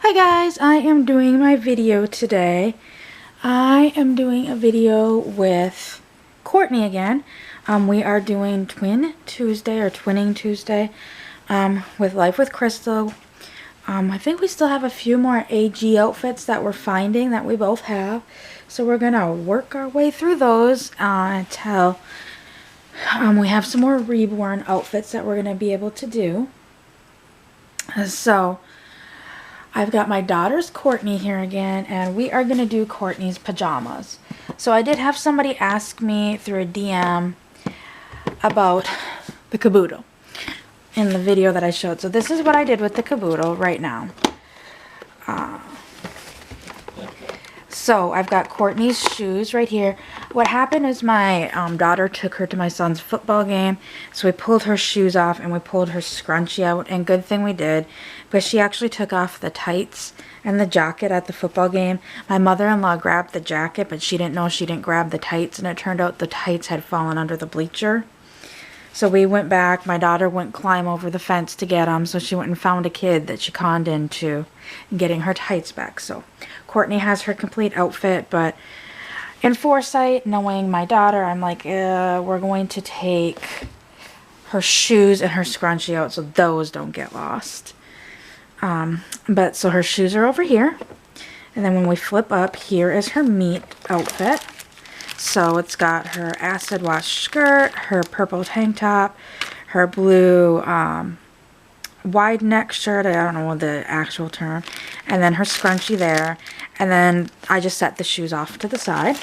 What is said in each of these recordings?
Hi guys, I am doing my video today. I am doing a video with Courtney again. We are doing Twin Tuesday or Twinning Tuesday with Life with Krystle. I think we still have a few more AG outfits that we're finding that we both have. So we're going to work our way through those until we have some more Reborn outfits that we're going to be able to do. So I've got my daughter's Courtney here again, and we are going to do Courtney's pajamas. So I did have somebody ask me through a DM about the caboodle in the video that I showed. So this is what I did with the caboodle right now. So I've got Courtney's shoes right here. What happened is my daughter took her to my son's football game. So we pulled her shoes off and we pulled her scrunchie out. And good thing we did. But she actually took off the tights and the jacket at the football game. My mother-in-law grabbed the jacket, but she didn't know she didn't grab the tights. And it turned out the tights had fallen under the bleacher. So we went back. My daughter went climb over the fence to get them. So she went and found a kid that she conned into getting her tights back. So Courtney has her complete outfit, but in foresight, knowing my daughter, I'm like, we're going to take her shoes and her scrunchie out so those don't get lost. But so her shoes are over here. And then when we flip up, here is her meat outfit. So it's got her acid wash skirt, her purple tank top, her blue wide neck shirt, I don't know the actual term, and then her scrunchie there. And then I just set the shoes off to the side.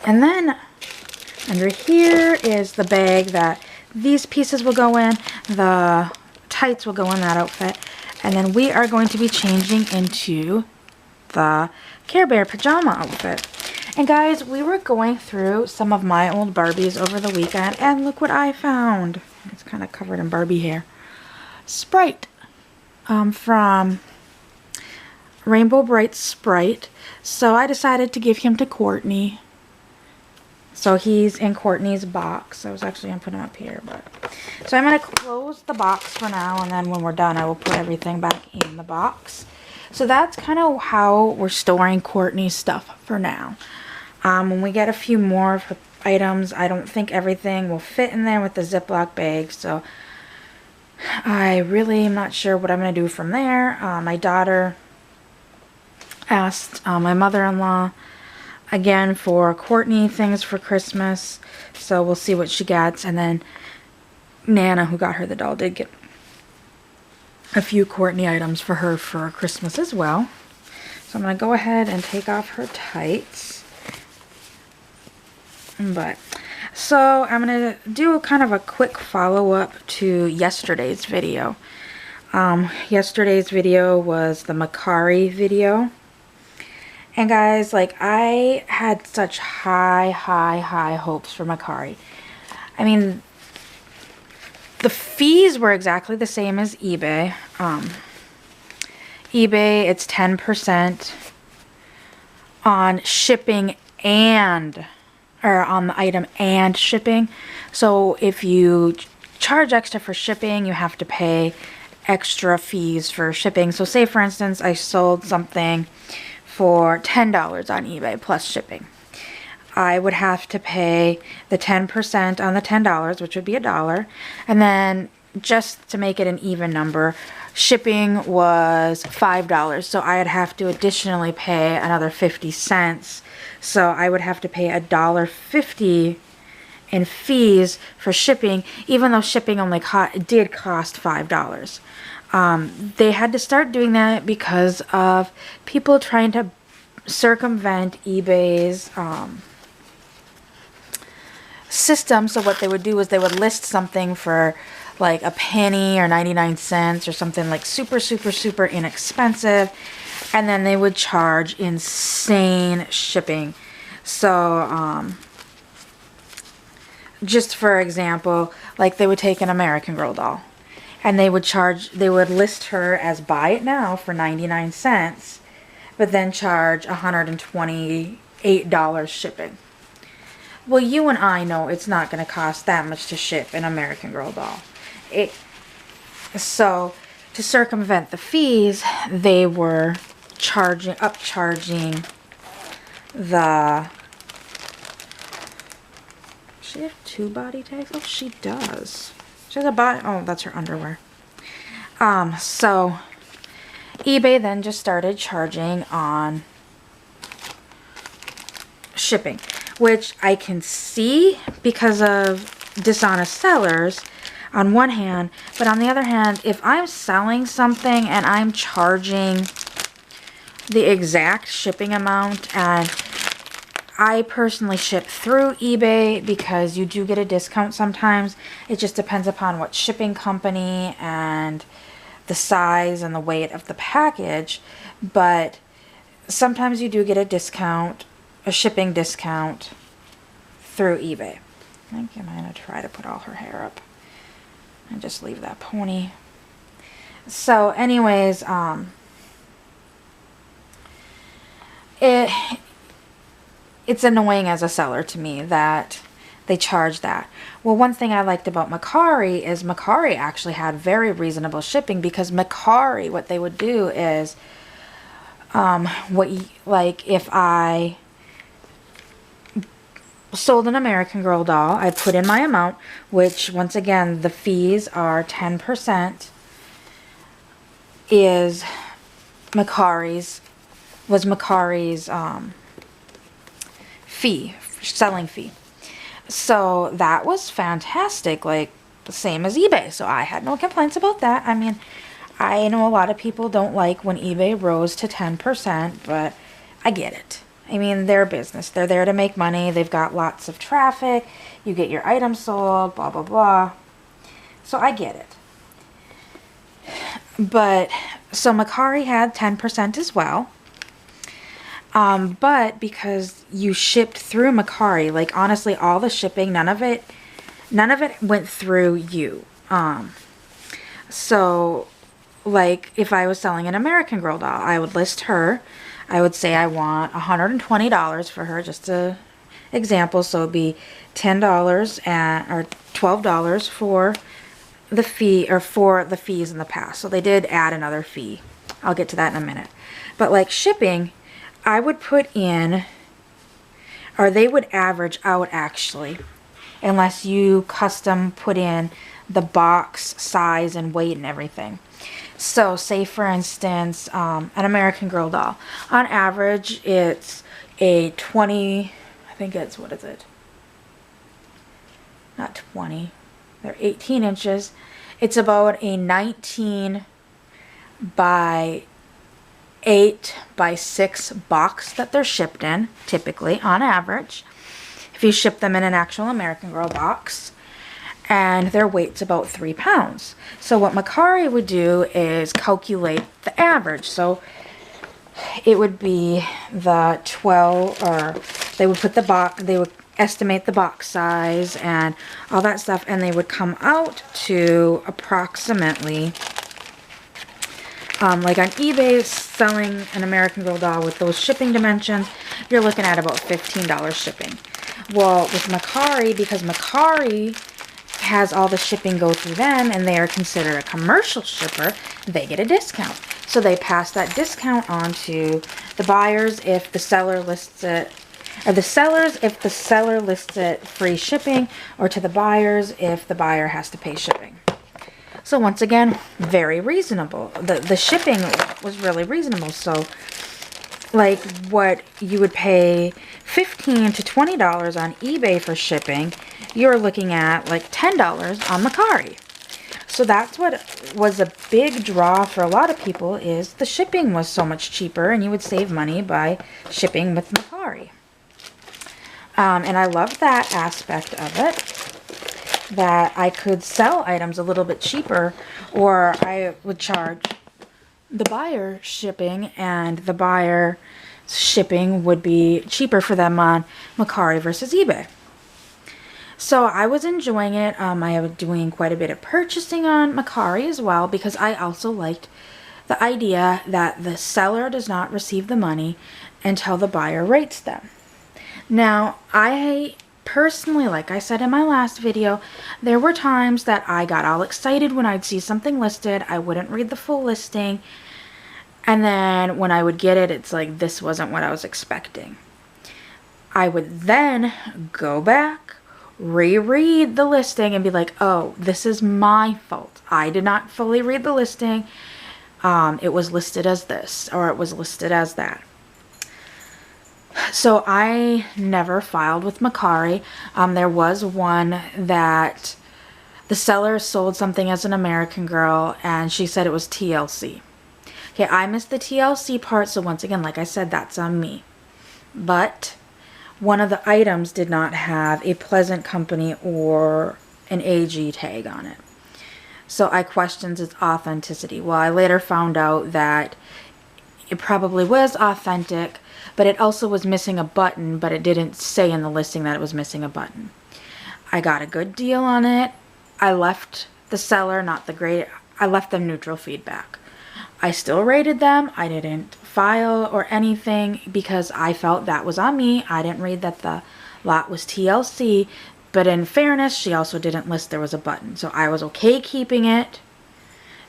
And then under here is the bag that these pieces will go in. The tights will go in that outfit. And then we are going to be changing into the Care Bear pajama outfit. And guys, we were going through some of my old Barbies over the weekend, and look what I found. It's kind of covered in Barbie hair. Sprite from Rainbow Bright Sprite. So I decided to give him to Courtney. So he's in Courtney's box. I was actually going to put him up here, but so I'm going to close the box for now, and then when we're done I will put everything back in the box. So that's kind of how we're storing Courtney's stuff for now. When we get a few more of her items, I don't think everything will fit in there with the Ziploc bag, so I really am not sure what I'm going to do from there. My daughter asked my mother-in-law again for Courtney things for Christmas, so we'll see what she gets. And then Nana, who got her the doll, did get a few Courtney items for her for Christmas as well. So I'm going to go ahead and take off her tights. So I'm going to do kind of a quick follow-up to yesterday's video. Yesterday's video was the Macari video. And guys, like, I had such high hopes for Macari. I mean, the fees were exactly the same as eBay. eBay, it's 10% on shipping or on the item and shipping. So if you charge extra for shipping, you have to pay extra fees for shipping. So say for instance, I sold something for $10 on eBay plus shipping. I would have to pay the 10% on the $10, which would be $1. And then just to make it an even number, shipping was $5. So I'd have to additionally pay another 50 cents. So I would have to pay $1.50 in fees for shipping, even though shipping only did cost $5. They had to start doing that because of people trying to circumvent eBay's system. So what they would do is they would list something for like a penny or 99 cents or something like super inexpensive, and then they would charge insane shipping. So just for example, like they would take an American Girl doll and they would list her as buy it now for 99 cents, but then charge $128 shipping. Well, you and I know it's not going to cost that much to ship an American Girl doll. So to circumvent the fees, they were upcharging the... Does she have 2 body tags? Oh, she does. She has a body... Oh, that's her underwear. So eBay then just started charging on shipping, which I can see because of dishonest sellers on one hand, but on the other hand, if I'm selling something and I'm charging the exact shipping amount, and I personally ship through eBay because you do get a discount sometimes. It just depends upon what shipping company and the size and the weight of the package, but sometimes you do get a discount, a shipping discount through eBay. I think I'm going to try to put all her hair up and just leave that pony. So anyways, it's annoying as a seller to me that they charge that. Well, one thing I liked about Mercari is Mercari actually had very reasonable shipping, because Mercari, what they would do is, like if I sold an American Girl doll, I put in my amount, which once again the fees are 10%, is Mercari's fee, selling fee. So that was fantastic, like the same as eBay. So I had no complaints about that. I mean, I know a lot of people don't like when eBay rose to 10%, but I get it. I mean, they're a business. They're there to make money. They've got lots of traffic. You get your items sold, blah, blah, blah. So I get it. But, so Mercari had 10% as well. But because you shipped through Mercari, like honestly, all the shipping, none of it went through you. So like if I was selling an American Girl doll, I would list her. I would say I want $120 for her, just a example. So it'd be $10 or $12 for the fee, or for the fees in the past. So they did add another fee. I'll get to that in a minute. But like shipping, I would put in, or they would average out actually, unless you custom put in the box size and weight and everything. So say for instance, an American Girl doll, on average it's a 20, I think it's, what is it? Not 20, they're 18 inches. It's about a 19 by 8 by 6 box that they're shipped in, typically, on average, if you ship them in an actual American Girl box. And their weight's about 3 pounds. So what Mercari would do is calculate the average. So it would be the 12, or they would put the box, they would estimate the box size and all that stuff, and they would come out to approximately, like on eBay, selling an American Girl doll with those shipping dimensions, you're looking at about $15 shipping. Well, with Mercari, because Mercari has all the shipping go through them and they are considered a commercial shipper, they get a discount. So they pass that discount on to the buyers if the seller lists it, or the sellers if the seller lists it free shipping, or to the buyers if the buyer has to pay shipping. So once again, very reasonable. The shipping was really reasonable. So like what you would pay $15 to $20 on eBay for shipping, you're looking at like $10 on Mercari. So that's what was a big draw for a lot of people, is the shipping was so much cheaper and you would save money by shipping with Mercari. And I loved that aspect of it, that I could sell items a little bit cheaper, or I would charge the buyer shipping, and the buyer shipping would be cheaper for them on Mercari versus eBay. So I was enjoying it. I was doing quite a bit of purchasing on Mercari as well, because I also liked the idea that the seller does not receive the money until the buyer rates them. Now, I personally, like I said in my last video, there were times that I got all excited when I'd see something listed. I wouldn't read the full listing. And then when I would get it, it's like, this wasn't what I was expecting. I would then go back, reread the listing, and be like, oh, this is my fault. I did not fully read the listing. It was listed as this, or it was listed as that. So I never filed with Mercari. There was one that the seller sold something as an American Girl, and she said it was TLC. Okay, I missed the TLC part, so once again, like I said, that's on me. But one of the items did not have a Pleasant Company or an AG tag on it. So I questioned its authenticity. Well, I later found out that it probably was authentic, but it also was missing a button, but it didn't say in the listing that it was missing a button. I got a good deal on it. I left the seller, I left them neutral feedback. I still rated them. I didn't file or anything because I felt that was on me. I didn't read that the lot was TLC, but in fairness, she also didn't list there was a button. So I was okay keeping it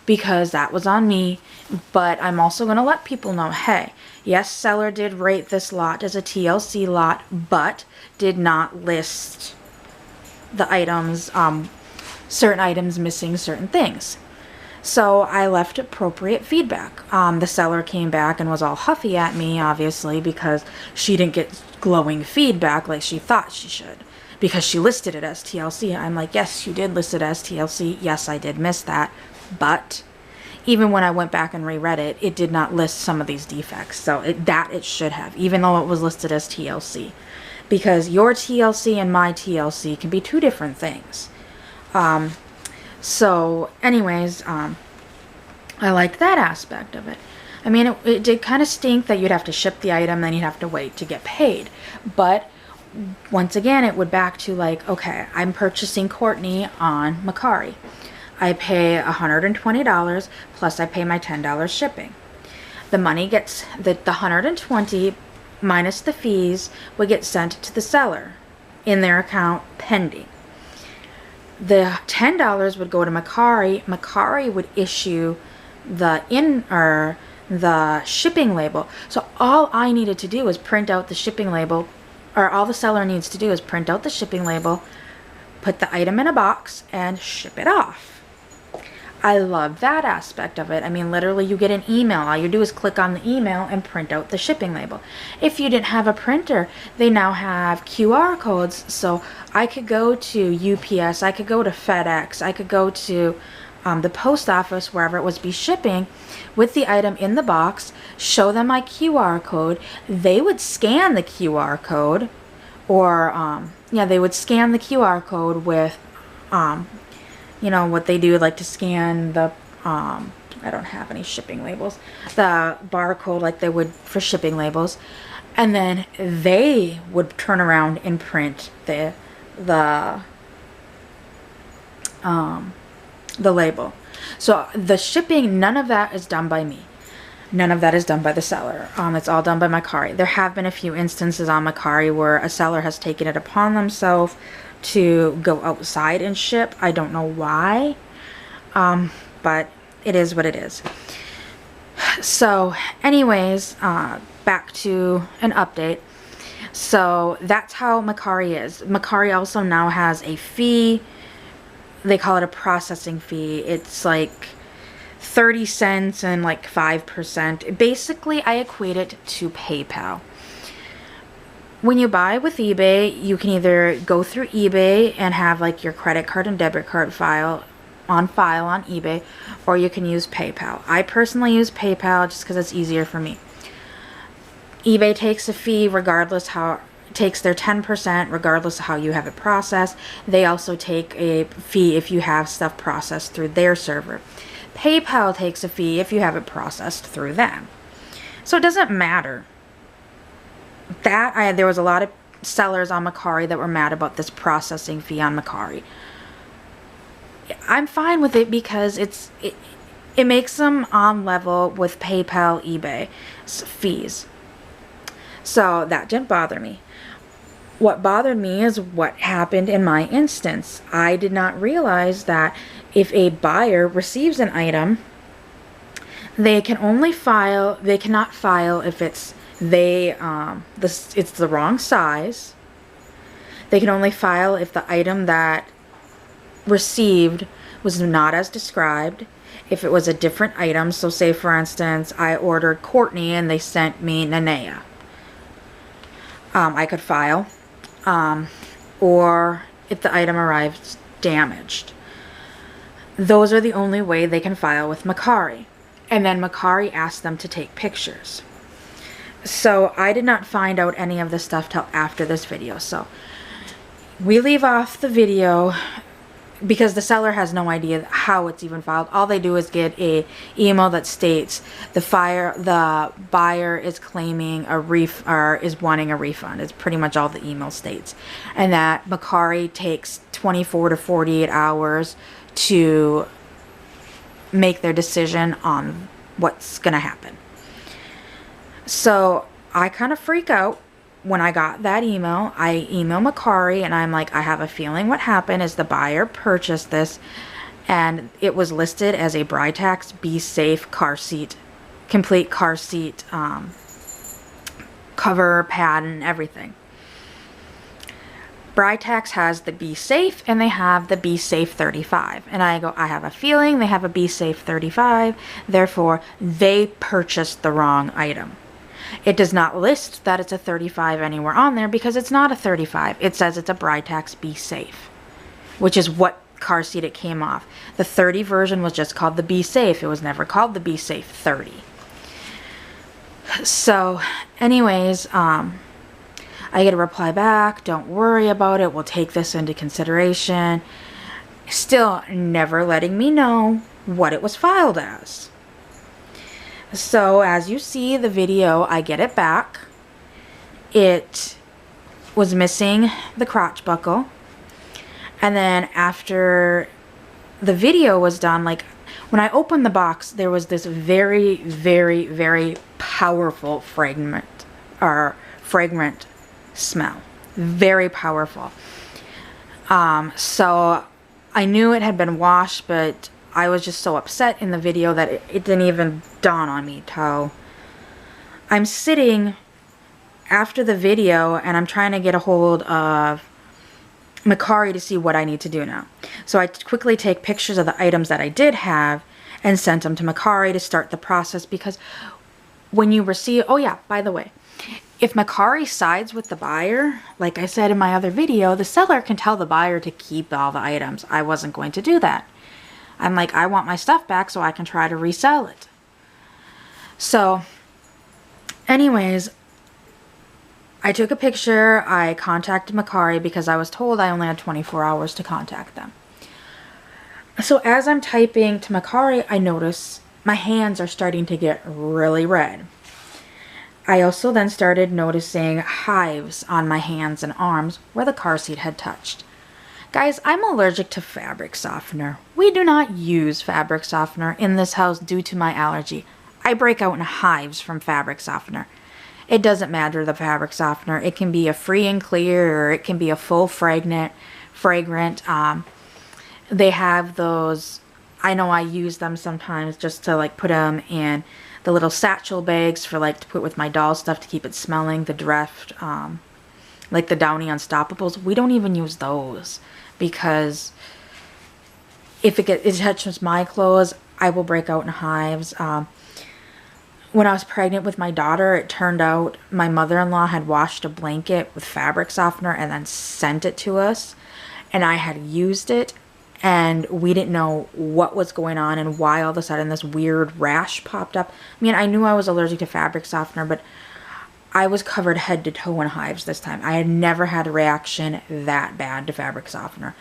because that was on me, but I'm also going to let people know, hey, yes, seller did rate this lot as a TLC lot, but did not list the items, certain items missing certain things. So I left appropriate feedback. The seller came back and was all huffy at me, obviously, because she didn't get glowing feedback like she thought she should, because she listed it as TLC. I'm like, yes, you did list it as TLC. Yes, I did miss that. But even when I went back and reread it, it did not list some of these defects. So it should have, even though it was listed as TLC. Because your TLC and my TLC can be two different things. So anyways, I liked that aspect of it. I mean, it did kind of stink that you'd have to ship the item, then you'd have to wait to get paid. But once again, it would back to like, okay, I'm purchasing Courtney on Mercari. I pay $120 plus I pay my $10 shipping. The money gets, the $120 minus the fees would get sent to the seller in their account pending. The $10 would go to Mercari. Mercari would issue the shipping label. So all I needed to do was print out the shipping label, or all the seller needs to do is print out the shipping label, put the item in a box, and ship it off. I love that aspect of it. I mean, literally you get an email. All you do is click on the email and print out the shipping label. If you didn't have a printer, they now have QR codes. So I could go to UPS, I could go to FedEx, I could go to the post office, wherever it was be shipping, with the item in the box, show them my QR code. They would scan the QR code, or they would scan the QR code with you know what they do, like to scan the I don't have any shipping labels, the barcode like they would for shipping labels, and then they would turn around and print the label. So the shipping, none of that is done by me. None of that is done by the seller. It's all done by Mercari. There have been a few instances on Mercari where a seller has taken it upon themselves to go outside and ship. I don't know why, but it is what it is. So anyways, back to an update. So that's how Mercari is. Mercari also now has a fee. They call it a processing fee. It's like 30 cents and like 5%. Basically, I equate it to PayPal. When you buy with eBay, you can either go through eBay and have like your credit card and debit card file on eBay, or you can use PayPal. I personally use PayPal just because it's easier for me. eBay takes a fee regardless how, takes their 10% regardless of how you have it processed. They also take a fee if you have stuff processed through their server. PayPal takes a fee if you have it processed through them. So it doesn't matter. There was a lot of sellers on Mercari that were mad about this processing fee on Mercari. I'm fine with it because it makes them on level with PayPal, eBay fees. So that didn't bother me. what bothered me is what happened in my instance. I did not realize that if a buyer receives an item, they cannot file if it's it's the wrong size. They can only file if the item that received was not as described. If it was a different item, so say for instance, I ordered Courtney and they sent me Nanea. I could file. Or if the item arrives damaged. Those are the only way they can file with Mercari. And then Mercari asked them to take pictures. So I did not find out any of this stuff till after this video. So we leave off the video because the seller has no idea how it's even filed. All they do is get a email that states the buyer is claiming is wanting a refund. It's pretty much all the email states. And that Mercari takes 24 to 48 hours to make their decision on what's gonna happen. So I kind of freak out when I got that email. I email Mercari and I'm like, I have a feeling what happened is the buyer purchased this and it was listed as a Britax Be Safe car seat, complete car seat cover, pad, and everything. Britax has the Be Safe and they have the Be Safe 35. And I go, I have a feeling they have a Be Safe 35, therefore they purchased the wrong item. It does not list that it's a 35 anywhere on there because it's not a 35. It says it's a Britax Be Safe, which is what car seat it came off. The 30 version was just called the Be Safe. It was never called the Be Safe 30. So anyways, I get a reply back, don't worry about it, we'll take this into consideration. Still never letting me know what it was filed as. So as you see the video, I get it back. It was missing the crotch buckle. And then after the video was done, like when I opened the box, there was this very, very, very powerful fragrant smell. Very powerful. So I knew it had been washed, but I was just so upset in the video that it didn't even dawn on me till I'm sitting after the video and I'm trying to get a hold of Mercari to see what I need to do now. So I quickly take pictures of the items that I did have and sent them to Mercari to start the process, because when you receive, oh yeah, by the way, if Mercari sides with the buyer, like I said in my other video, the seller can tell the buyer to keep all the items. I wasn't going to do that. I'm like, I want my stuff back so I can try to resell it. So anyways, I took a picture. I contacted Mercari because I was told I only had 24 hours to contact them. So as I'm typing to Mercari, I notice my hands are starting to get really red. I also then started noticing hives on my hands and arms where the car seat had touched. Guys, I'm allergic to fabric softener. We do not use fabric softener in this house due to my allergy. I break out in hives from fabric softener. It doesn't matter the fabric softener. It can be a free and clear or it can be a full fragrant. They have those, I know I use them sometimes just to like put them in the little satchel bags for like to put with my doll stuff to keep it smelling, the Dreft, like the Downy Unstoppables. We don't even use those because if it touches my clothes, I will break out in hives. When I was pregnant with my daughter, it turned out my mother-in-law had washed a blanket with fabric softener and then sent it to us, and I had used it and we didn't know what was going on and why all of a sudden this weird rash popped up. I mean, I knew I was allergic to fabric softener, but I was covered head to toe in hives this time. I had never had a reaction that bad to fabric softener.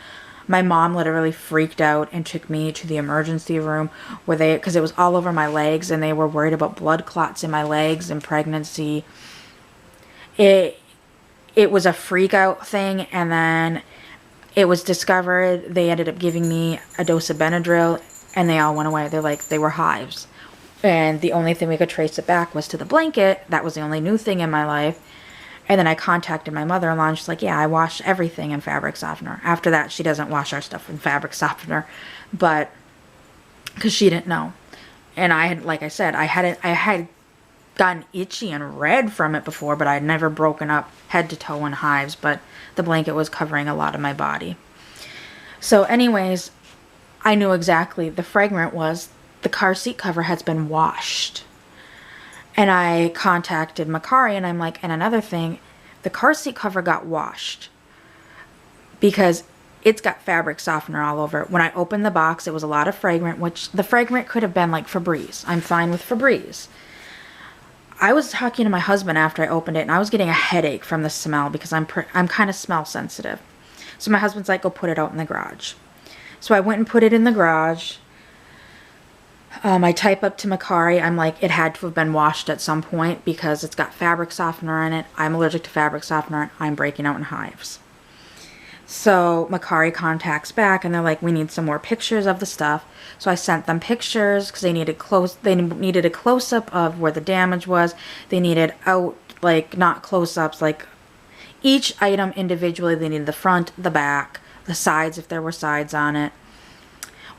My mom literally freaked out and took me to the emergency room because it was all over my legs and they were worried about blood clots in my legs and pregnancy. It was a freak out thing, and then it was discovered. They ended up giving me a dose of Benadryl and they all went away. They're like, they were hives. And the only thing we could trace it back was to the blanket. That was the only new thing in my life. And then I contacted my mother-in-law, and she's like, yeah, I wash everything in fabric softener. After that, she doesn't wash our stuff in fabric softener, but because she didn't know. And I had, like I said, I had gotten itchy and red from it before, but I'd never broken up head to toe in hives, but the blanket was covering a lot of my body. So anyways, I knew exactly, the fragrant was, the car seat cover has been washed. And I contacted Makari, and I'm like, and another thing, the car seat cover got washed because it's got fabric softener all over it. When I opened the box, it was a lot of fragrant, which the fragrant could have been like Febreze. I'm fine with Febreze. I was talking to my husband after I opened it, and I was getting a headache from the smell because I'm kind of smell sensitive. So my husband's like, go put it out in the garage. So I went and put it in the garage. I type up to Makari. I'm like, it had to have been washed at some point because it's got fabric softener in it. I'm allergic to fabric softener, and I'm breaking out in hives. So Makari contacts back, and they're like, we need some more pictures of the stuff. So I sent them pictures because they needed a close-up of where the damage was. They needed out, like, not close-ups, like each item individually. They needed the front, the back, the sides if there were sides on it.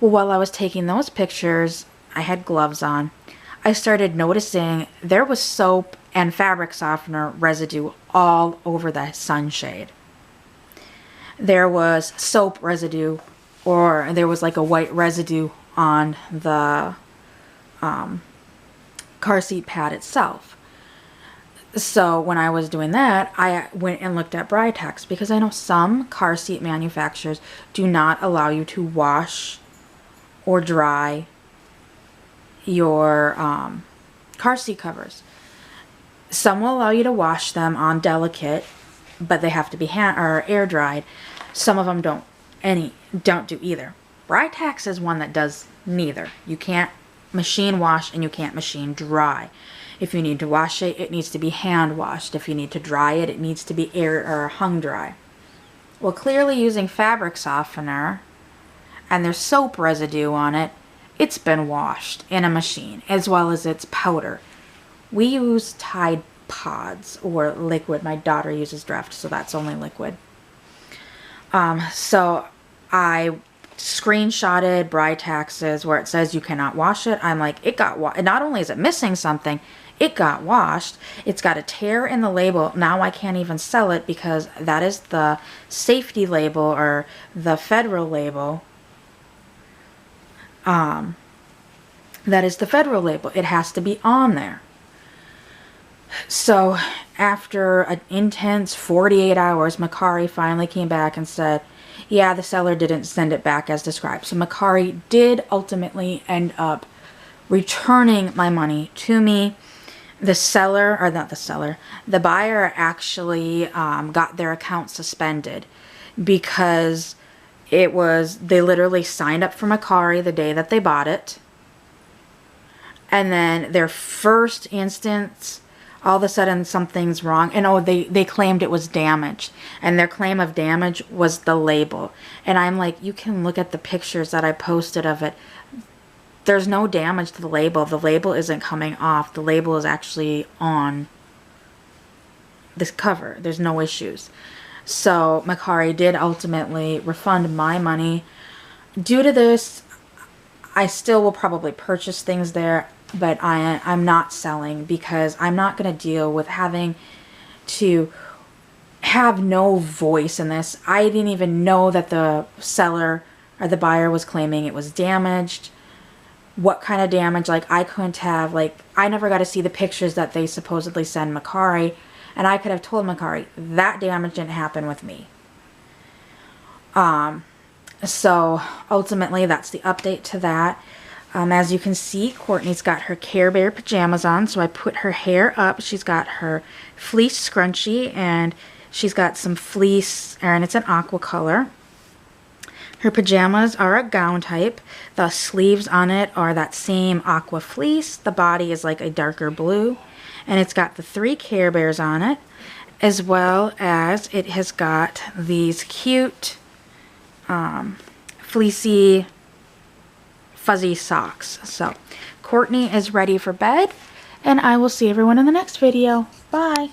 Well, while I was taking those pictures, I had gloves on. I started noticing there was soap and fabric softener residue all over the sunshade. There was soap residue, or there was like a white residue on the car seat pad itself. So when I was doing that, I went and looked at Britex because I know some car seat manufacturers do not allow you to wash or dry your car seat covers. Some will allow you to wash them on delicate, but they have to be hand or air dried. Some of them don't do either. Britex is one that does neither. You can't machine wash and you can't machine dry. If you need to wash it, it needs to be hand washed. If you need to dry it, it needs to be air or hung dry. Well, clearly using fabric softener and there's soap residue on it, it's been washed in a machine, as well as its powder. We use Tide Pods or liquid. My daughter uses Dreft, so that's only liquid. So I screenshotted Britex's where it says you cannot wash it. I'm like, it got washed. Not only is it missing something, it got washed. It's got a tear in the label. Now I can't even sell it because that is the safety label or the federal label. That is the federal label. It has to be on there. So after an intense 48 hours, Makari finally came back and said, yeah, the seller didn't send it back as described. So Makari did ultimately end up returning my money to me. The seller, or not the seller, the buyer actually got their account suspended because they literally signed up for Makari the day that they bought it. And then their first instance, all of a sudden something's wrong. And they claimed it was damaged. And their claim of damage was the label. And I'm like, you can look at the pictures that I posted of it. There's no damage to the label. The label isn't coming off. The label is actually on this cover. There's no issues. So Makari did ultimately refund my money. Due to this, I still will probably purchase things there, but I'm not selling because I'm not going to deal with having to have no voice in this. I didn't even know that the seller or the buyer was claiming it was damaged. What kind of damage? Like, I couldn't have, like, I never got to see the pictures that they supposedly send Makari. And I could have told Makari, that damage didn't happen with me. So, ultimately, that's the update to that. As you can see, Courtney's got her Care Bear pajamas on, so I put her hair up. She's got her fleece scrunchie, and she's got some fleece, and it's an aqua color. Her pajamas are a gown type. The sleeves on it are that same aqua fleece. The body is like a darker blue. And it's got the 3 Care Bears on it, as well as it has got these cute fleecy fuzzy socks. So Courtney is ready for bed, and I will see everyone in the next video. Bye.